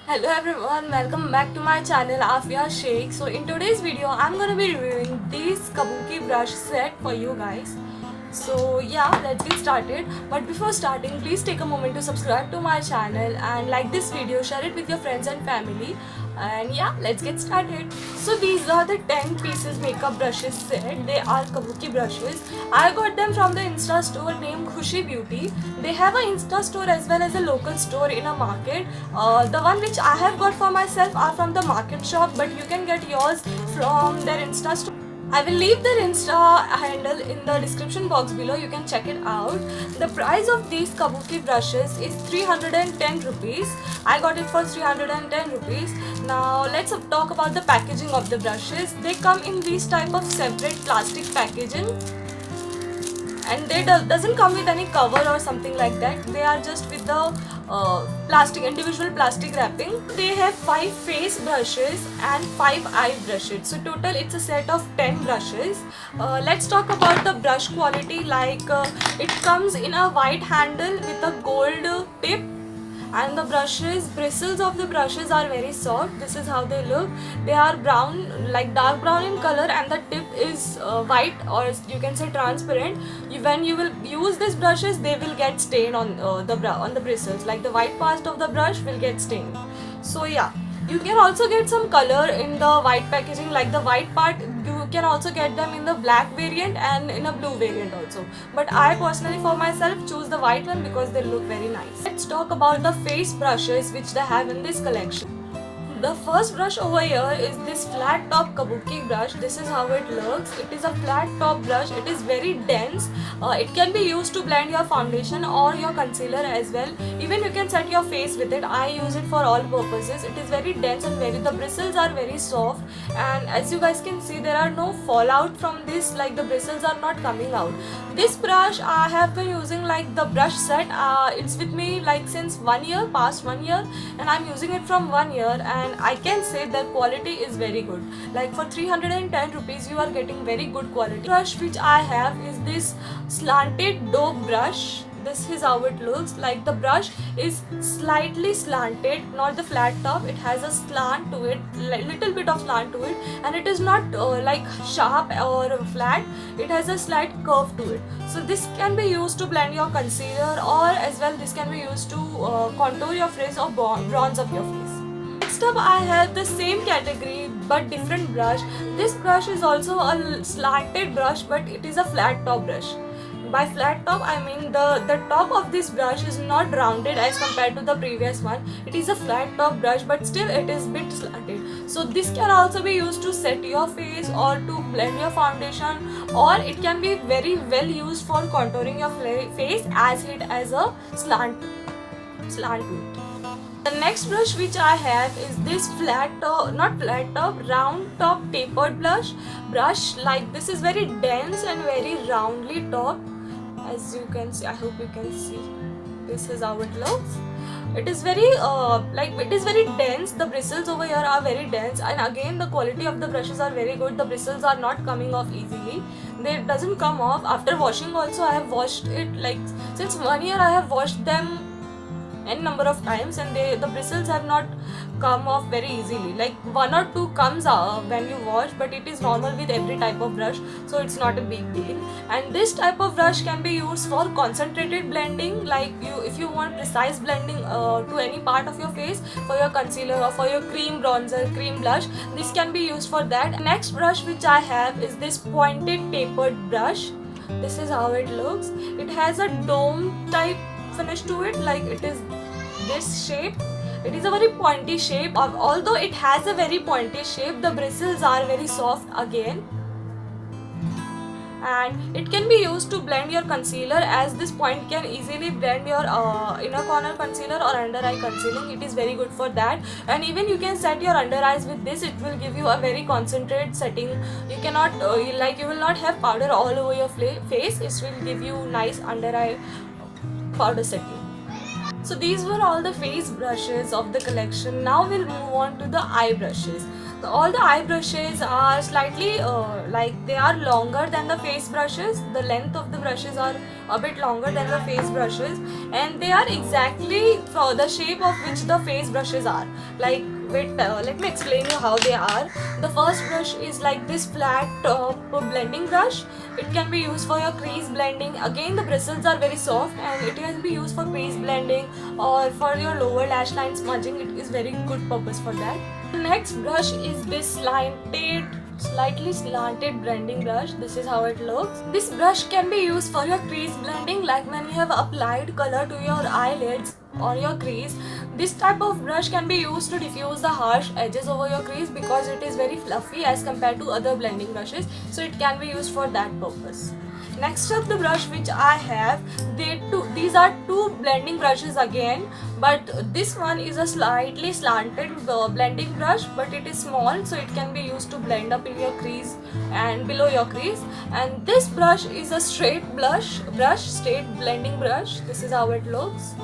Hello everyone, welcome back to my channel Afia Sheikh. So in today's video I'm gonna be reviewing this Kabuki brush set for you guys. So yeah, let's get started. But before starting, please take a moment to subscribe to my channel and like this video, share it with your friends and family. And yeah, let's get started. So these are the 10 pieces makeup brushes set. They are Kabuki brushes. I got them from the Insta store named Khushi Beauty. They have an Insta store as well as a local store in a market. The one which I have got for myself are from the market shop, but you can get yours from their Insta store. I will leave their Insta handle in the description box below. You can check it out. The price of these Kabuki brushes is 310 rupees. I got it for 310 rupees. Now let's talk about the packaging of the brushes. They come in these type of separate plastic packaging, and they doesn't come with any cover or something like that. They are just with the individual plastic wrapping. They have 5 face brushes and 5 eye brushes, so total it's a set of 10 brushes. Let's talk about the brush quality. It comes in a white handle with a gold tip, and the bristles of the brushes are very soft. This is how they look. They are brown, like dark brown in color, and the tip is white, or you can say transparent. When you will use these brushes, they will get stain on the bristles, like the white part of the brush will get stained. So yeah, you can also get some color in the white packaging, like the white part you can also get them in the black variant and in a blue variant also, but I personally for myself choose the white one because they look very nice. Let's talk about the face brushes which they have in this collection. The first brush over here is this flat top Kabuki brush. This is how it looks. It is a flat top brush. It is very dense. It can be used to blend your foundation or your concealer as well. Even you can set your face with it. I use it for all purposes. It is very dense and the bristles are very soft, and as you guys can see, there are no fallout from this, like the bristles are not coming out. This brush I have been using, like the brush set, it's with me like since 1 year, past 1 year, and I'm using it from 1 year, and I can say the quality is very good. Like for 310 rupees you are getting very good quality. Brush which I have is this slanted dope brush. This is how it looks. Like the brush is slightly slanted, not the flat top. It has a slant to it, little bit of slant to it, and it is not like sharp or flat. It has a slight curve to it. So this can be used to blend your concealer, or as well this can be used to contour your face or bronze up your face. Next up I have the same category but different brush. This brush is also a slanted brush, but it is a flat top brush. By flat top I mean the top of this brush is not rounded as compared to the previous one. It is a flat top brush, but still it is bit slanted. So this can also be used to set your face or to blend your foundation, or it can be very well used for contouring your face as it has a slant to it. The next brush which I have is this round top tapered brush. Like this is very dense and very roundly topped. As you can see, I hope you can see. This is how it looks. It is very dense. The bristles over here are very dense, and again the quality of the brushes are very good. The bristles are not coming off easily. They doesn't come off after washing. Also, I have washed it like since 1 year. I have washed them n number of times, and the bristles have not come off very easily. Like 1 or 2 comes out when you wash, but it is normal with every type of brush, so it's not a big deal. And this type of brush can be used for concentrated blending, like if you want precise blending to any part of your face, for your concealer or for your cream bronzer, cream blush, this can be used for that. Next brush which I have is this pointed tapered brush. This is how it looks. It has a dome type finish to it, like it is this shape. It is a very pointy shape. Although it has a very pointy shape, the bristles are very soft again, and it can be used to blend your concealer, as this point can easily blend your inner corner concealer or under eye concealing. It is very good for that. And even you can set your under eyes with this. It will give you a very concentrated setting. You cannot you will not have powder all over your face. It will give you nice under eye powder setting. So these were all the face brushes of the collection. Now we'll move on to the eye brushes. All the eye brushes are slightly they are longer than the face brushes. The length of the brushes are a bit longer than the face brushes, and they are exactly for the shape of which the face brushes are. Like, wait, let me explain you how they are. The first brush is like this flat blending brush. It can be used for your crease blending. Again, the bristles are very soft and it can be used for crease blending or for your lower lash line smudging. It is very good purpose for that. The next brush is this slightly slanted blending brush. This is how it looks. This brush can be used for your crease blending, like when you have applied color to your eyelids or your crease. This type of brush can be used to diffuse the harsh edges over your crease because it is very fluffy as compared to other blending brushes, so it can be used for that purpose. Next up, the brush which I have, these are two blending brushes again, but this one is a slightly slanted blending brush, but it is small, so it can be used to blend up in your crease and below your crease. And this brush is a straight straight blending brush. This is how it looks.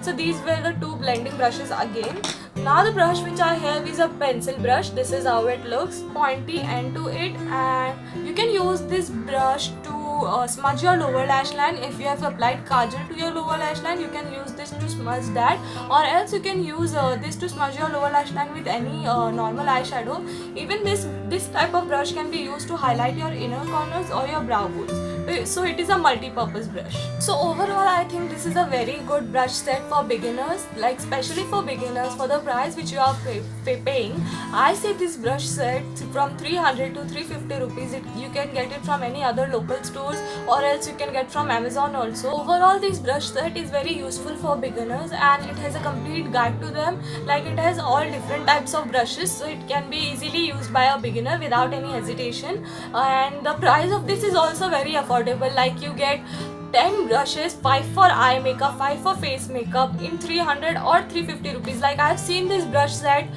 So these were the two blending brushes again. Now the brush which I have is a pencil brush. This is how it looks, pointy end to it, and you can use this brush to smudge your lower lash line. If you have applied kajal to your lower lash line, you can use this to smudge that, or else you can use this to smudge your lower lash line with any normal eyeshadow. Even this type of brush can be used to highlight your inner corners or your brow bones. So it is a multi-purpose brush. So overall, I think this is a very good brush set for beginners, like especially for beginners. For the price which you are paying, I say this brush set from 300 to 350 rupees. You can get it from any other local stores, or else you can get from Amazon also. Overall, this brush set is very useful for beginners and it has a complete guide to them. Like, it has all different types of brushes, so it can be easily used by a beginner without any hesitation. And the price of this is also very affordable. Like, you get 10 brushes, 5 for eye makeup, 5 for face makeup in 300 or 350 rupees. Like, I have seen this brush set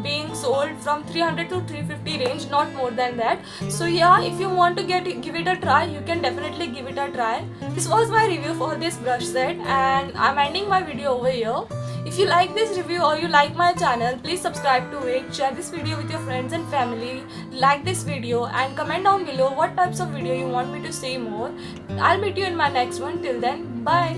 being sold from 300 to 350 range, not more than that. So yeah, if you want to give it a try, you can definitely give it a try. This was my review for this brush set, and I'm ending my video over here. If you like this review or you like my channel, please subscribe to it, share this video with your friends and family, like this video, and comment down below what types of video you want me to see more. I'll meet you in my next one. Till then, bye.